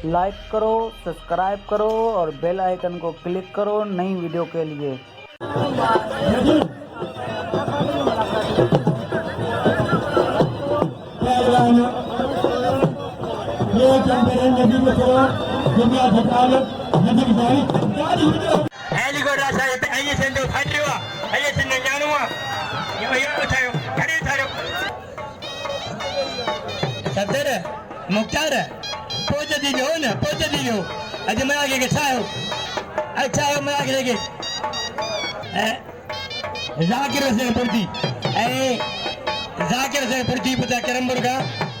Like करो, subscribe करो और बेल आइकन को क्लिक करो नई वीडियो के लिए। मुख्तार पोच दीजिए हो ना, पोच दीजिए हो अज मैं आगे अच्छा हो मैं आगे लेके जाकिर हुसैन पुरती जाकिर हुसैन पुरती पुता करमपुर का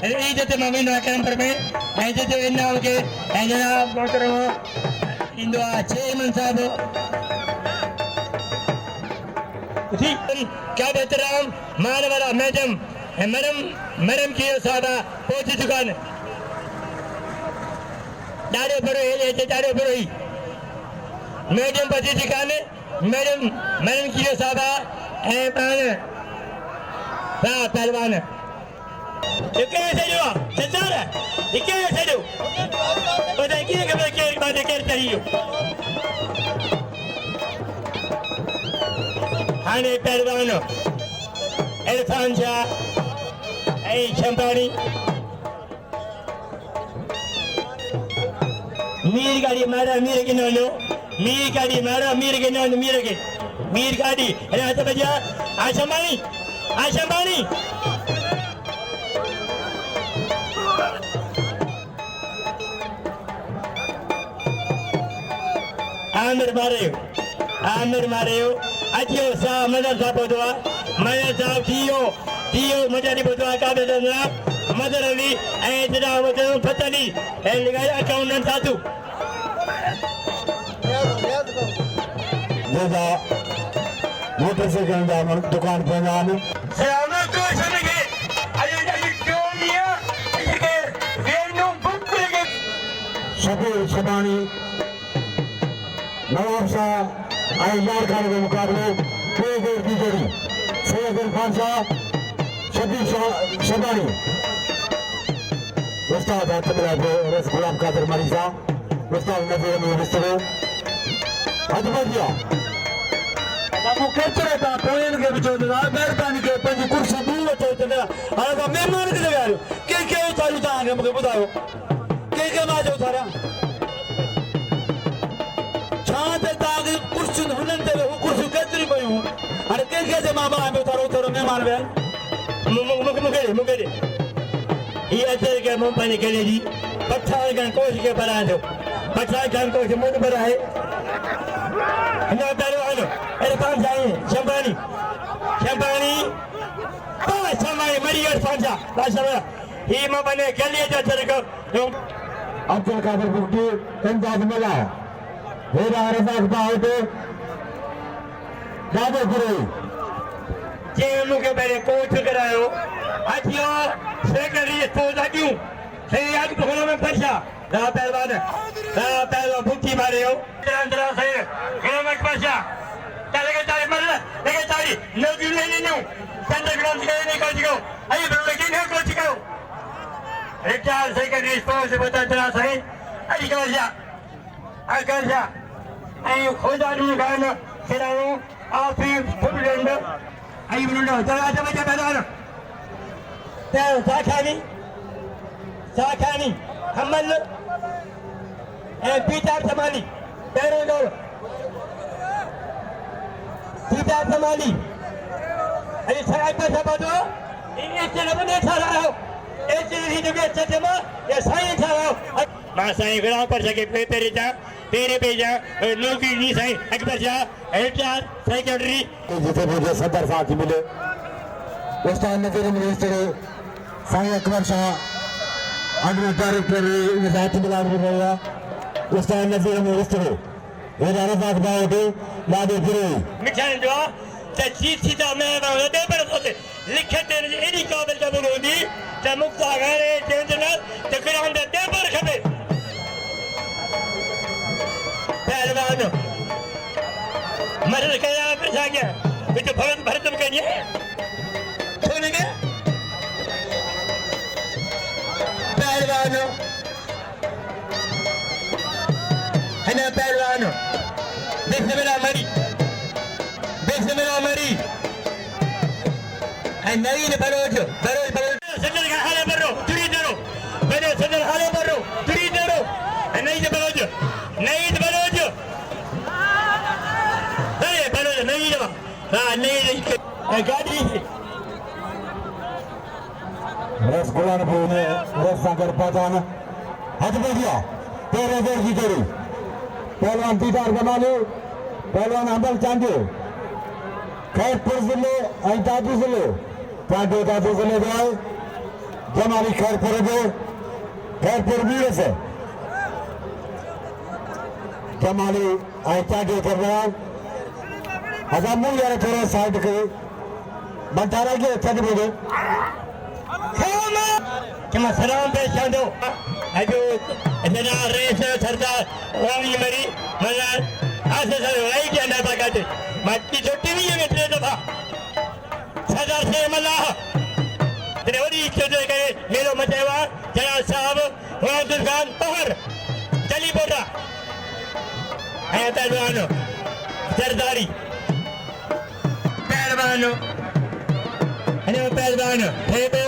ई जते महीनो करमपुर में ऐं जते इनाम के ऐं जनाब मोहतरम इंदो चेयरमैन साहब ठीक क्या बेहतराम मान वाला मैडम मैडम की सादा पहुंच चुका है डारे पड़ो ये डारे पड़ो ही मैडम पहुंच चुका है मैडम की सादा है पहलवान ये कैसे जो चचार ये कैसे जो पता क्या खबर क्या बात करते ही हो हाने पहलवान इरफान शाह शंपानी मीर गाड़ी मारा मीर के नोनो मीर गाड़ी मारा मीर के नोनो मीर गाड़ी रात बजा आशंपानी आमिर मारे अजो सा मदर सा बोदवा मदर साहब थियो मजारी बोदवा का बेदना मदर अली ए जनाब वजन फतली ए लगाया अकाउंटेंट साधु दादा मोटरसाइकिल दा दुकान पे नाम सलाम को सनगे अजे क्यों निया इसके वेनु बुक के शबीर शबानी नवाब शाह आइजार खान के मुकाबले कोई की जोड़ी सैयद इरफान शाह शबीर शबानी उस्ताद तबला रस गुलाम कादर मरीजा उस्ताद नजीर में बिस्तरो अजमदिया बाबू केचरे ता पोयन के बिचो दा मेहरबानी के पंजी कुर्सी दूर वठो तना हां मेहमान के लगा के चालू ता के मुझे बताओ के ना जो थारा छाते ताग कुर्सी हुनन ते वो कुर्सी केतरी पयो अरे के जे मामा आबे थारो मेहमान वे मुके ये अचर के मुंह पानी के जी पठान का कोश के बना दो पठान का कोश मुंह पर है ना पहलवान अरे कौन जाए शंपानी पांच समय मरियर फांसा लाशा ही मां बने के लिए जा चले को अब्दुल कादिर बुक्की इमदाद मिला हेरा रफाक बाउटे दादे गुरु जे मुके पहले कोच करायो आजियो सेक्रेटरी स्पोर्ट आजू से आज कोलो में परसा दा पहलवान बुक्की मारे हो अंदर से कोलो में परसा चले तारी मर लेके तारी नो क्यों नहीं नो सेंटर ग्राउंड से नहीं कोच को आई ब्रो की नहीं कोच को रिटायर सेक्रेटरी स्पोर्ट से बता चला सही आई कर जा आई खुदा ने गाना खिलाओ ऑफिस फुटबॉल आई ब्रो चला जा बजा पहलवान ते साखानी हमल ए पीटर समाली पैरो गोल पीटर समाली अरे सराय पर सबो ये चले बने थारा हो ए चली जो के चचमा ये साई थारा मां साई गड़ा पर सके तेरे पे जा लोगी नहीं साई अकबर जा एचआर सेक्रेटरी जिथे मुझे सदर साथी मिले उस्ताद नजीर मिनिस्टर साई अकबर शाह अडमिन डायरेक्टर निजात मिलाद रहा उस्ताद नजीर मिनिस्टर हेरा रफाक बाउटे लादे फिरे मिठाई जो तजीद सीधा मैं दे पर होते लिखे तेरे एडी काबिल का होती त मुक्ता गरे टेंशन त कराम दे पर खबे पहलवान मरल के यहाँ पे जाके बिच भरतम करिए सुनेंगे पहलवान अने पहलवान बिस्मिल्लाह मरी नवीन बरोज सदर का हाले बरो तुरी दरो बरो सदर हाले बरो तुरी दरो नईद बरोज नईद हां नईद गाड़ी रसगुल्ला ने रससागर पहचान हज बढ़िया 13,000 की करी पहलवान दीदार बनाले पहलवान अमल चांदे खैरपुर जिले दादू जिले दादू जिले गए जमाली खैरपुर वीर से जमाली चांदे कर रहा हजामू यार थोड़ा साइड के बंटारा के चंद बोले Cuma salam peşando. Ayo, जना रेस सरदार वाली मरी मगर आज सर वही क्या ना पकाते मट्टी छोटी भी है मेरे दफा सरदार से मल्लाह तेरे वही चोटे करे मेरो मचेवा जना साहब वादुल खान पहर चली बोला आया पहलवानो सरदारी पहलवानो अने पहलवानो थे तो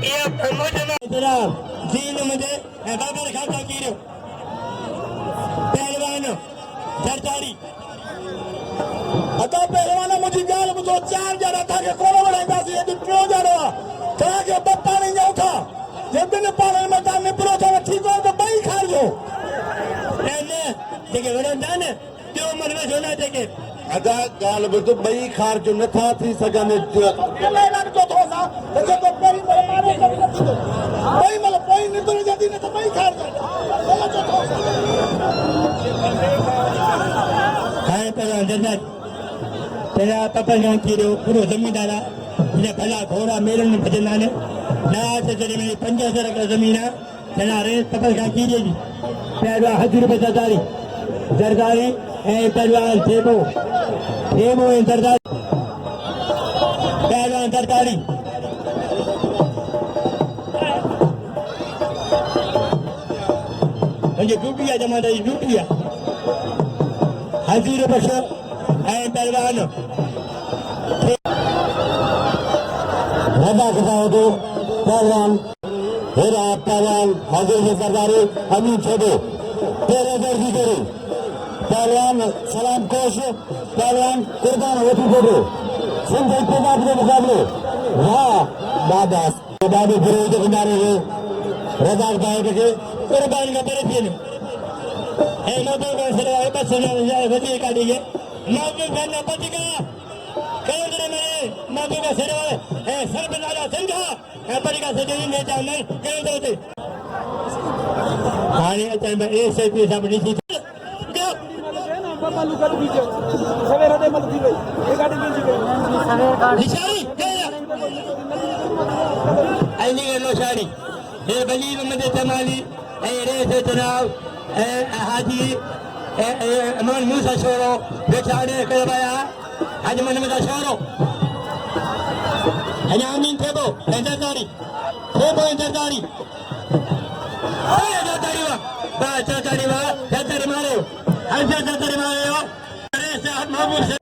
ये मुझे जनाब दीन मुझे बाबर खाता कीरो पहलवान सरदारी आता पहलवान मुझे गाल मुझे चार जरा था के कोलो बनाता सी ये प्रो जरा कहा के बप्पा नहीं जाओ था जब दिन पालन में था ने प्रो था ठीक हो तो भाई खा लो ने देखे बड़े दान क्यों मन में होना चाहिए अदा गाल तो भाई खार जो न था थी सगा में पहलवान को थोसा तो परी मारे भाई मतलब कोई नहीं तो जल्दी नहीं तो भाई खार जाता खाए पहलवान जन्नत तेरा पापा गांव की रो पूरा जमींदारा इन्हें भला घोड़ा मेरे में भजना ने ना से चले मेरी 50,000 का जमीन है तेरा रेस पापा गांव की देगी पहलवान 1000 रुपए जरदारी ए पहलवान थेबो जरदारी पहलवान जरदारी मुझे डूबिया जमा दे डूबिया 1000 रुपए ऐ पहलवान रदा खटाओ तो पहलवान हेरा पहलवान हाजिर में सरदारी अमीन छोड़ो 13,000 की करी पहलवान सलाम कोश पहलवान कुर्बान होती फोटो संजय प्रताप के मुकाबले वाह बादास बाबू गिरोह के किनारे है रजा गांव के कुर्बान का परिचय ए मोदो का सरे बस जाए वजी काटी है मोदो करना पतिका कलंदरे में मोदो का सरे ए सरबनारा संघा ए परिका से जो नहीं जाने कल दो आने टाइम में ए से भी सब नीचे बाबा लुका दीजिए सवेरे दे मत दीजिए ये गाड़ी मिल गई सवेरे गाड़ी निशानी आईनी के नौशानी ये बली में तमाली ए रेस जनाब ए हाजी ए अमन मूसा छोरो बेचारे करवाया आज मन में छोरो अनामीन थेबो इंतजारी जरदारी मारे हर जरदारी मारे हो अरे से हाथ महबूब से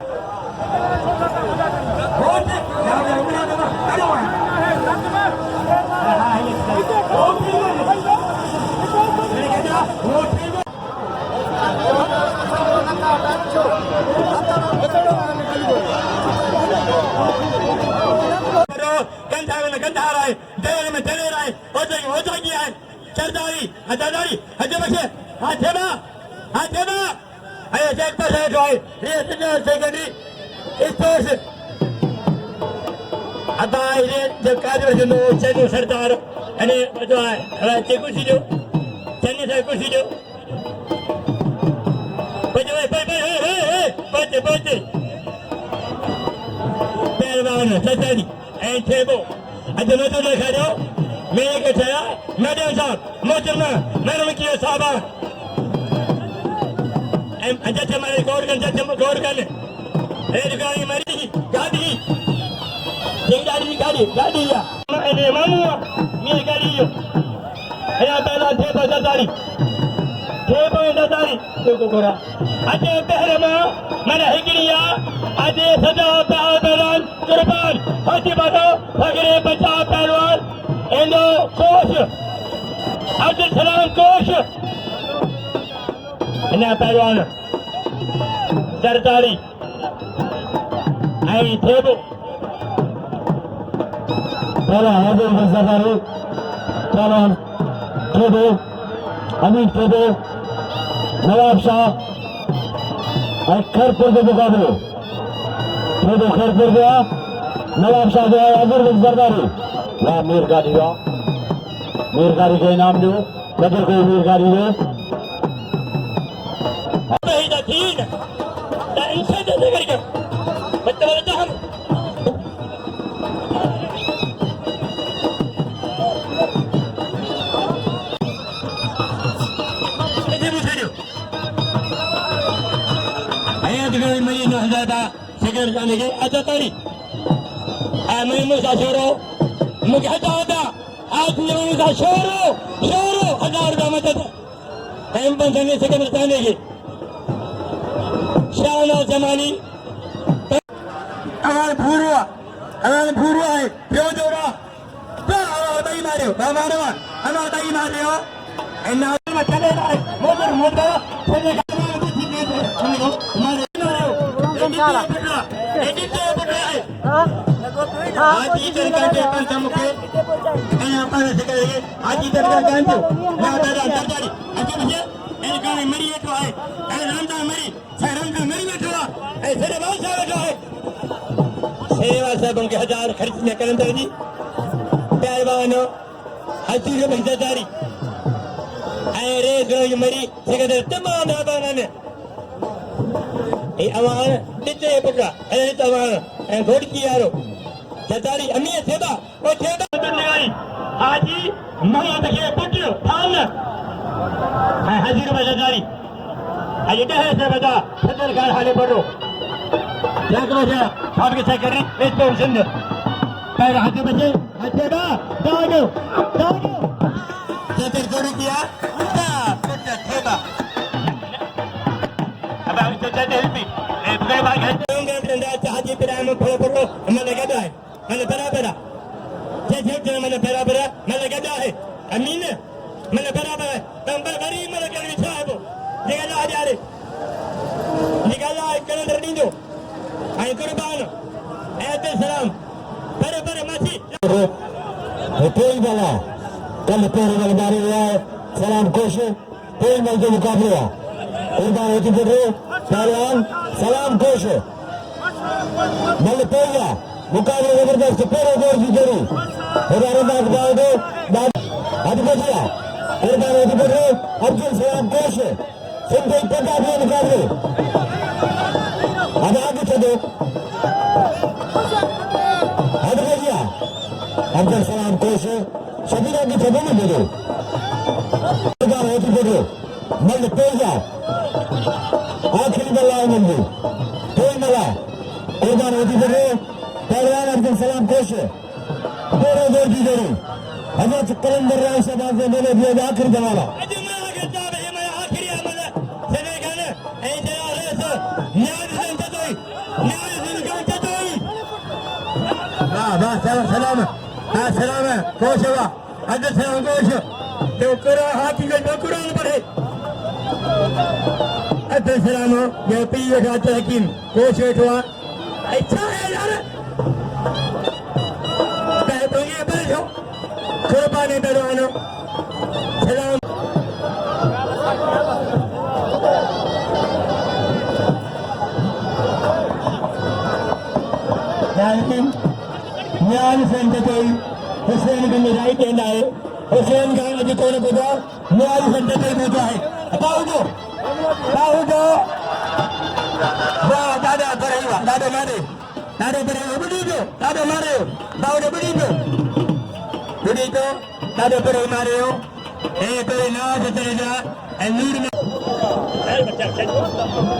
गंधा रहा है देर में चले रहा है हो जाएगी है सरदारी हजारी हजे बचे हाथ अरे चेक पर है जो ये सेकेंडरी स्पोर्ट्स अब ये जब काज में जो चलो सरदार अने जो है ते कुर्सी जो चन्ने से कुर्सी जो बचे पहलवान सरदारी एंड टेबो अज न तो देखा जो मेरे के छया मैडम साहब मोहतरमा मैडम की साहबा अजय हमारे गौर कर ए गाड़ी मरी गाड़ी या अरे मामू मेरी गाड़ी यो अरे पहला थे सरदारी थे को करा अजे पहरमा मन हिगड़िया अजे सजा पहलवान कुर्बान हाथी बादो फगरे बचा पहलवान endo coach Abdul Salam coach इन्हें पहलवान सरदारी आई थेबो पहला हजर सरदारी पहलवान थेबो अमीर थेबो नवाब शाह और खैरपुर के मुकाबले थेबो खैरपुर गया नवाब शाह गया हजर सरदारी वाह मीरगाड़ी के इनाम दो कदर को मीरगाड़ी दो ठीक है इनसे जैसे करके बच्चे वाले तो हम मरी न हजाता सेकंड जाने के अच्छा तारी मैं मुझे छोड़ो मुझे हटाता आज मुझे छोड़ो हजार का मदद टाइम बंद करने सेकंड जाने के शाना जमानी हमारे भूरुआ है क्यों जोड़ा हमारा ताई मारे हो इन्ना में चले रहा है मोटर चले आज इधर का टेबल चमके यहाँ पर ऐसे करेंगे आज इधर का गांजो ना दादा सरदारी अच्छा मुझे इनका मरी बैठो है रामदा मरी बैठो है ऐसे बहुत सारा बैठो है सेवा साहबों के हजार खर्च में करंदर जी पहलवान हसी से बंदारी अरे जो मरी सेकंदर तमाम दाबाना ने ये अवान दिते पुत्रा अरे तवान घोड़की यारो सरदारी अमीर सेवा वो सेवा लगाई हाजी मगा तके पुत्र थान हाजी रुपए सरदारी आज इधर है सेवा सदर का हाले पड़ो क्या करो जा आप के साथ कर रही इस पे सिंध पैर हाथी बचे अच्छे बा दागो सदर जोड़ी किया पुत्र सेवा अब आप चलते हेल्पी ए बार घर होंगे हाजी पे हम खोलो पड़ो मैंने कहता है मैंने बराबर मैंने बराबर मैंने कहता है अमीन मैंने बराबर है तुम बरी मैंने कर है वो निकाला जा रे निकाला कैलेंडर नहीं दो आई कुर्बान ऐते सलाम बड़े मासी कोई वाला कल पेड़ वाले मारे हुआ है सलाम कोश कोई मल के मुकाबले हुआ कुर्बान होती फिर पहलवान सलाम कोश मल पेगा मुकाबले जबरदस्त पेड़ो जोर की जोड़ी हजारों बात गाओ दो आज बचिया कुर्बान होती फिर अब्दुल सलाम कोश सिंधु पंजाबी मुकाबले अब आगे चलो आज बचिया अब्दुल सलाम कोश शबीरा की छबी में बोलो कुर्बान होती फिर मल पेगा आखिरी बल्ला मंदी कोई मला कुर्बान होती फिर पहलवान अब्दुल सलाम कोश पेड़ो जोर की जोड़ी हजरत कलंदर राय शहबाज ने मैंने दिया आखिरी जमाना सलाम है कोश हुआ अब्दुल सलाम कोश तो करो हाथी का कुरान पढ़े अब्दुल सलाम जो पी बैठा हकीम कोश बैठा अच्छा है यार तो ये बैठो कुर्बानी पहलवानो सलाम न्याय सेंटर कोई हुसैन गंज राइट हैंड आए हुसैन खान अभी कौन बोला न्याय सेंटर कोई बोला है बाहु दो वाह दादा पर ही वाह दादा मारे बुढ़ी दो दादा मारे हो बाहु दो बुढ़ी दो दादा पर ही मारे हो ए कोई ना चले जा नूर में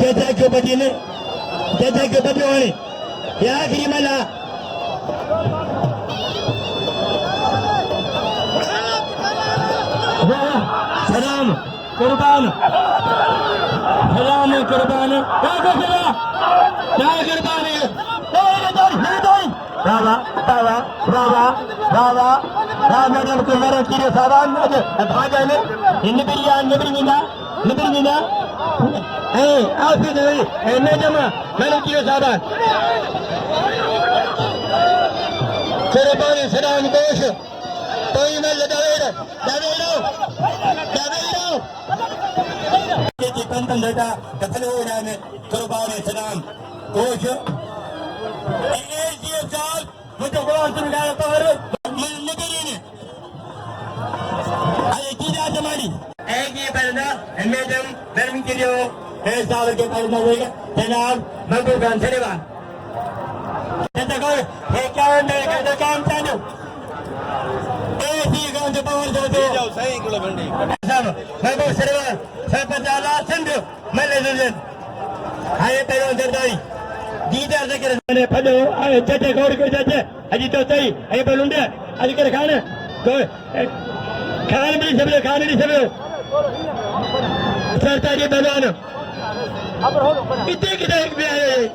जैसा क्यों बची ने जैसा क्यों बची होने या आखिरी मला सलाम कुर्बान क्या कुर्बान है बाबा बाबा बाबा बाबा मैडम को मेरा किरो साबान भाजा ने निबिरिना आप मैडम मैडम किरो साबान कुर्बान सलाम गोश तो मैं लगावेड़ा Tentang data keteluruan korban Islam Coach Asia Jal untuk orang negara baru negeri ini ada tidak semadi Egi pada Madam Berminkirio sahabat kita pada mereka tenang melakukan seriban kita kau hekan mereka kam tanu Egi kau jepang jauh saya kalau bendi sama melakukan seriban Sampai jalan sendiri, Malaysian. Ayah pergi dari Dida sekarang mana pada ayah caca kau ikut caca, aji tu saya, ayah belum dia, aji kerana kana, kau kana beli sebelum kana ni sebelum. Serta dia belum. Itu kita biaya.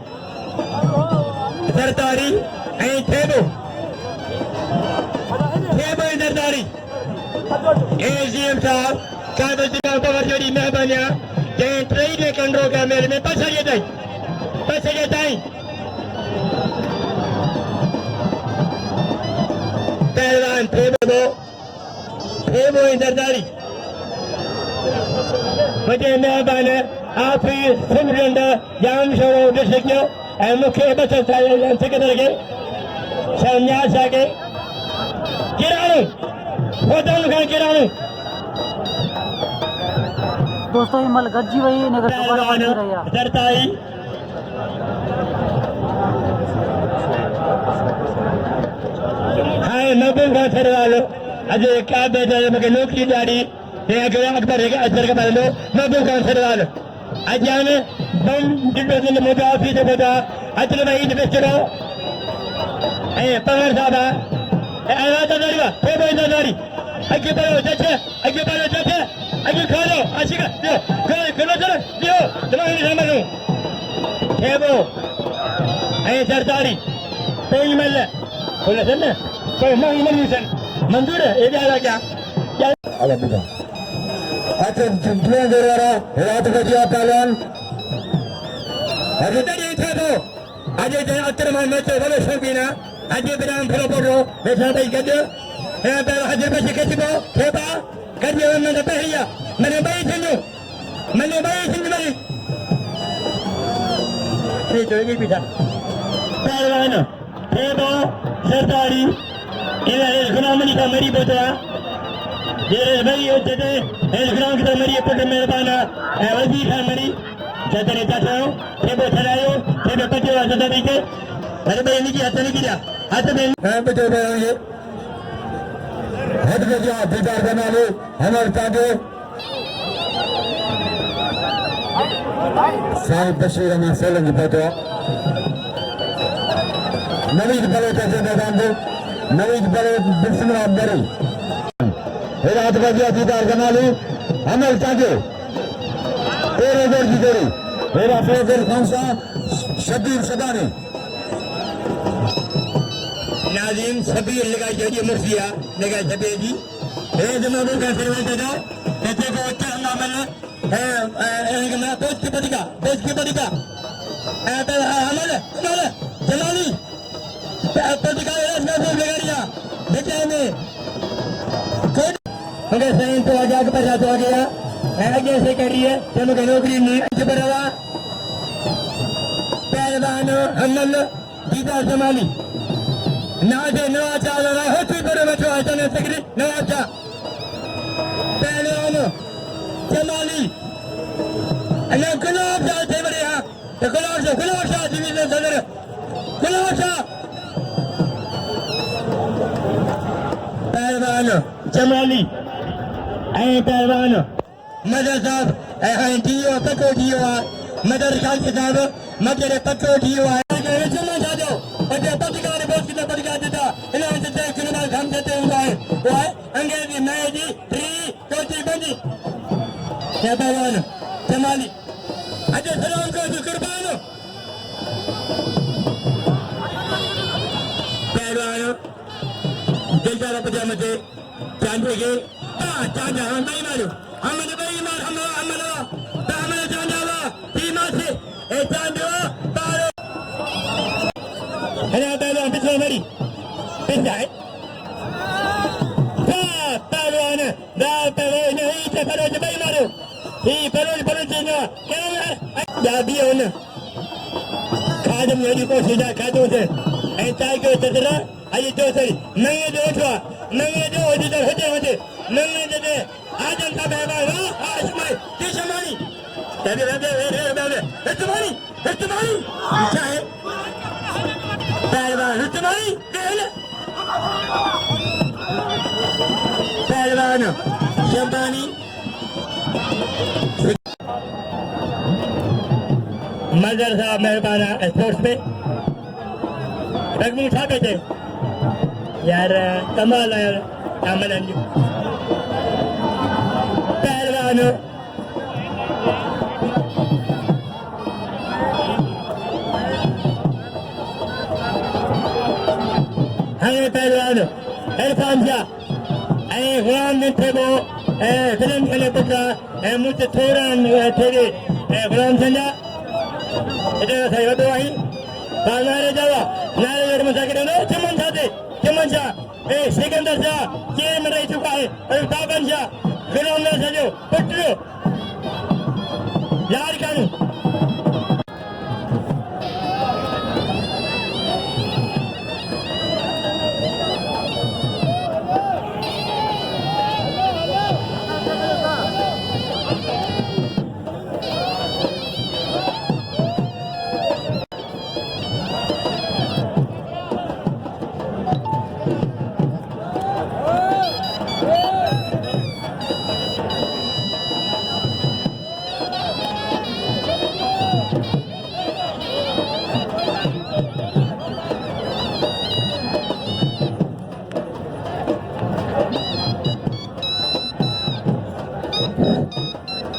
Serta hari, ayah tebo serta hari. AGM sahab. कागज का पवरजोड़ी में बनिया Jain trade में control का मेरे में पैसा ये दाई पहलवान थे वो इंतजारी मुझे मेहरबान है आप ही सिमरन जाम शोरो डिस्ट्रिक्ट मुख्य बच्चे सेक्रेटरी के संन्यास आके किरानू होटल का किरानू दोस्तों ये मलगज्जी वही नगर दरताई हाय नबुल का सरवालो अजय क्या बेटा मगे नौकरी दारी ये अगर अकबर है असर का बालो नबुल का सरवालो अजान बम डिबेशन मुदाफी से बता अतल भाई डिबेशरो ए पवार साहब ए आवाज दारीवा ए भाई दारी आगे बढ़ो चाचा आगे खाओ आशिका दियो करो चलो दियो तुम्हारे सामने लो खेबो ऐ सरदारी कोई मल बोले सर ना कोई नहीं सर मंजूर है ये डाला क्या अरे बेटा अच्छा जितने देर वाला रात का दिया पहलवान अरे ये था तो आज ये अतर में मैच वाले शौकीना आज ये बिना फलो पड़ो बेटा भाई कहते हैं पहले हजार पैसे कैसे दो खेबा करने में मैंने पहलिया मैंने भाई सुनो मैंने ठीक है ये पीछा पहलवान खेबो सरदारी इधर गुनामनी का मरी बोतला ये भाई होते थे इस ग्राउंड का मरी पट मेहरबाना वजी खान मरी जतने चाचाओ खेबो चलायो खेबो पचो सरदारी के अरे भाई नहीं किया हाथ में हां बच्चे भाई हट गया दीदार बना लो हमारे तागे साहिब बशीर अहमद सोलंकी पहुंचा नवीद बलोच से मैदान दो नवीद बलोच बिस्मिल्लाह बरी रात का दिया दीदार बना लो हमारे तागे तेरे जोर की जोड़ी मेरा फेवरेट कौन सा शबीर सदानी नाजिम शबीर लगाई जोड़ी मुर्शिया लगाई शबीर जी हे जमाबू का सरवाई दे दो ऐसे को अच्छा हंगामा है मैं पोस्ट की पटिका तो हमारे जलाली पटिका मैं बोल लगाड़िया बेटा में मगर सही तो आगे आगे पैसा तो आ गया आगे ऐसे कर रही है चलो के नौकरी नहीं अच्छे बरावा पहलवान हमल दीदा जमाली ना दे ना अच्छा ना होती बड़े बच्चों ऐसा नहीं सकरी ना अच्छा पहलवान जमाली अल्लाह गुलाब जाते बड़े यहाँ तो गुलाब शाह डिवीजन सदर गुलाब शाह पहलवान जमाली ऐ पहलवान मजा साहब ऐ डियो पको डियो मदर खान साहब मदर पक्को थियो आहे चमन साजो अजे पत्रिका ने बोल किता पत्रिका देता इन में से चुनाव काम देते हुए वो है अंग्रेजी मैजी 3 क्या पहलवान जमाली अजय सलाम को कुर्बान पहलवान दिलदार पजामे से चांदी के चांदा हम नहीं मारो हम चांदा टीमा से ए चांदो पारो है पहलवान पिछले मरी पिछले पहलवान नहीं से करो जब मारो ही पहलवान चीना क्या या भी है ना खादम मेरी को सीधा खादों से ऐसा ही कोई तरह आई तो सही नहीं जो उठवा नहीं जो इधर होते नहीं दे आज अंता पहलवान आज मैं किशमानी तभी इस्तेमाली क्या है पहलवान इस्तेमाली पहलवान शंपानी मजर साहब मेहरबाना स्पोर्ट्स में रकम उठा के थे यार कमाल है यार अमलन जी पहलवान हमें पहलवान इरफान शाह गुलाम दिन थे वो फिल्म खेले पुत्रा मुझसे थोड़ा थे गुलाम संजा इतना सही बतो आई नारे जावा नारे जड़ मसाकिर नो चमन शाह सिकंदर शाह जेल में रह चुका है और बाबन शाह गुलाम ने सजो पुत्रो यार कानू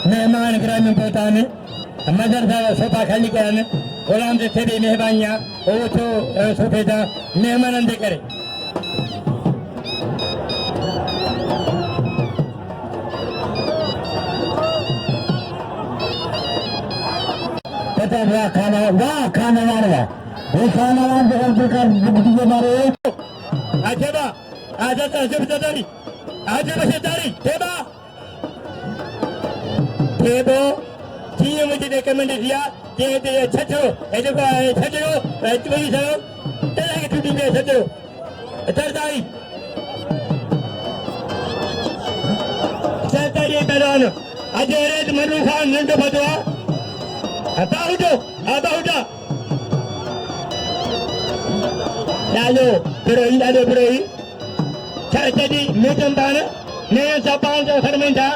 मेहमान ग्राम में पहुंचाने मदरसा सोफा खाली कराने गुलाम से थेरी मेहरबानियां वो तो सोफे था मेहमान दे करे वाह खाना वाला वो खाना वाला मारे आजा आजा तारी आजा बशेदारी देबा देबो जी मुझे रिकमेंड किया कि ये छचो ऐसे को छचो तुम्हें सर तेरा के टूटी के छचो सरदारी पहलवान अजय रेत मनु खान नंटो बदवा आता उठो डालो फिरोई छाती मीटम पान नया सपान जो फरमेंटा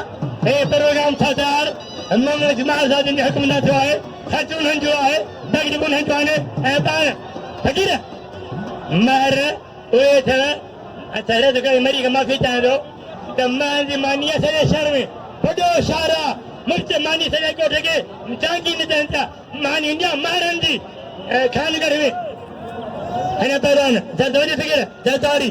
ए प्रोग्राम सरदार मंगल जमाल साजन के हुक्म न जो है सचुन जो है दगड़ गुन है जाने ए पान फकीर मर ओए थे अच्छा रे तो कहीं मरी का माफी चाहे दो तमाम मानिया से शहर में बड़ो सारा मुझसे मानी से को ठगे जांगी न जानता मानी इंडिया मारंदी खानगर में है ना पहलवान जल्दी फिर जल्दी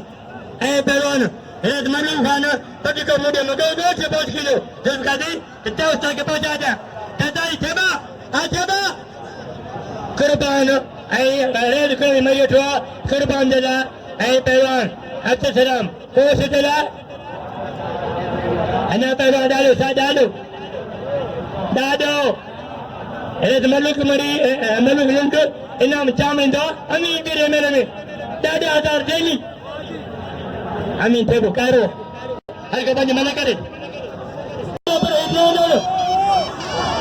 ए पहलवान रेत मनु खान पति को मुझे मगो दो से 5 किलो जब का दी कितने उस्ताद के पहुंचा जा दादाई थेबा आजबा कुर्बान ए रेत को मरियो तो कुर्बान देला ए पहलवान अच्छा सलाम कोश देला अना पहलवान डालो सा डालो दादो रेत मलुक मरी मलुक लंक इनाम चामिंदो अमी बिरे मेरे में दादा हजार डेली अमीन थे वो कारो हर के बंद मना करे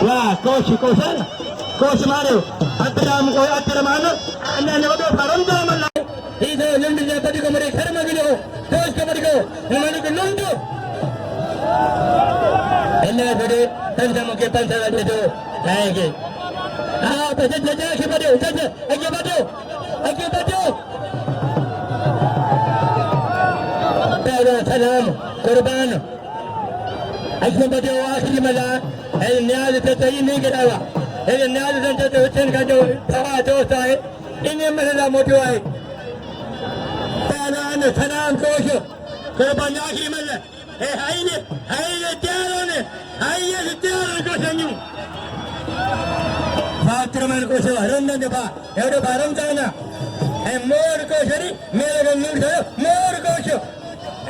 वाह कोश मारो अतराम को अतरमान अन्ना ने वो परम दामन इधर लंड ने पति को मरे घर में गिरो कोश के मर को मनु को लंड इन्हें फिर पंचम के पंचम दे दो आएंगे हाँ बस जजा आगे बढ़ो जजा आगे बढ़ो पहला सलाम कुर्बान आगे बढ़ो आखिरी मजा है न्याज से सही नहीं गिरावा है न्याज से तो हुसैन का जो सवा दोस्त है इन्हें मजा मोटो है पहला सलाम कोश कुर्बान आखिरी मजा है हाईले त्यारों हाईले त्यारों को संयू फात्रमन को से हरंदन दे बा एवढे बारम जाना है मोर को शरी मेरे को न्यूज है मोर को शो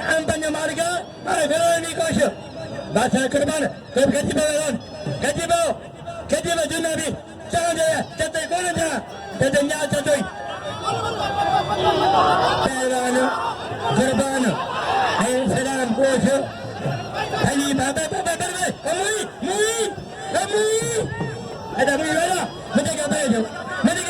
हम पंज मार गया अरे गरोनी को शो बादशाह कुर्बान कब कच्ची बाव जुना भी चलो दे चते कौन जा चते न्या चतोई पहलवान कुर्बान है सलाम को शो हनी बाबा मुई ada muih